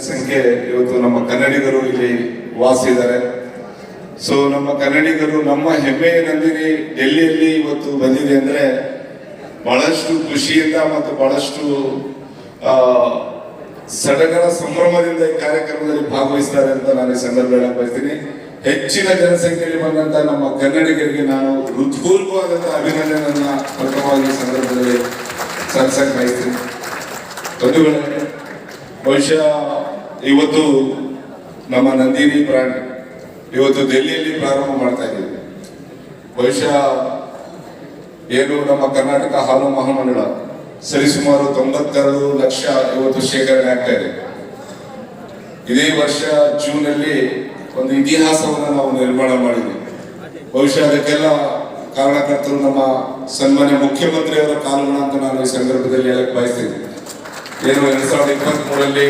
ಸಂಖ್ಯೆ ಇವತ್ತು ನಮ್ಮ ಕನ್ನಡಿಗರು ಇಲ್ಲಿ ವಾಸಿದ್ದಾರೆ. ಸೊ ನಮ್ಮ ಕನ್ನಡಿಗರು ನಮ್ಮ ಹೆಮ್ಮೆಯ ನಂದಿನಿ ಡೆಲ್ಲಿಯಲ್ಲಿ ಇವತ್ತು ಬಂದಿದೆ ಅಂದ್ರೆ ಬಹಳಷ್ಟು ಖುಷಿಯಿಂದ ಮತ್ತು ಬಹಳಷ್ಟು ಸಡಗರ ಸಂಭ್ರಮದಿಂದ ಈ ಕಾರ್ಯಕ್ರಮದಲ್ಲಿ ಭಾಗವಹಿಸ್ತಾರೆ ಅಂತ ನಾನು ಈ ಸಂದರ್ಭದಲ್ಲಿ ಬಯಸ್ತೀನಿ. ಹೆಚ್ಚಿನ ಜನಸಂಖ್ಯೆಯಲ್ಲಿ ಬಂದಂತ ನಮ್ಮ ಕನ್ನಡಿಗರಿಗೆ ನಾನು ಹೃತ್ಪೂರ್ವಕವಾದಂತಹ ಅಭಿನಂದನೆಯನ್ನ ಪ್ರಥಮವಾಗಿ ಸಂದರ್ಭದಲ್ಲಿ ಸಲ್ಲಿಸಕ್ಕೆ ಬಯಸ್ತೀನಿ. ಬಂಧುಗಳೇ, ಬಹುಶಃ ಇವತ್ತು ನಮ್ಮ ನಂದಿನಿ ಬ್ರ್ಯಾಂಡ್ ಇವತ್ತು ದೆಹಲಿಯಲ್ಲಿ ಪ್ರಾರಂಭ ಮಾಡ್ತಾ ಇದ್ದೀವಿ. ಬಹುಶಃ ಏನು ನಮ್ಮ ಕರ್ನಾಟಕ ಹಾಲು ಮಹಾಮಂಡಳ ಸರಿಸುಮಾರು 92 ಲಕ್ಷ ಇವತ್ತು ಶೇಖರಣೆ ಆಗ್ತಾ ಇದೆ. ಇದೇ ವರ್ಷ ಜೂನ್ ಅಲ್ಲಿ ಒಂದು ಇತಿಹಾಸವನ್ನು ನಾವು ನಿರ್ಮಾಣ ಮಾಡಿದ್ವಿ. ಬಹುಶಃ ಅದಕ್ಕೆಲ್ಲ ಕಾರಣಕರ್ತರು ನಮ್ಮ ಸನ್ಮಾನ್ಯ ಮುಖ್ಯಮಂತ್ರಿಯವರ ಕಾಲುಗಳ ಅಂತ ನಾನು ಈ ಸಂದರ್ಭದಲ್ಲಿ ಹೇಳಕ್ ಬಯಸ್ತೀನಿ. ಏನು 2023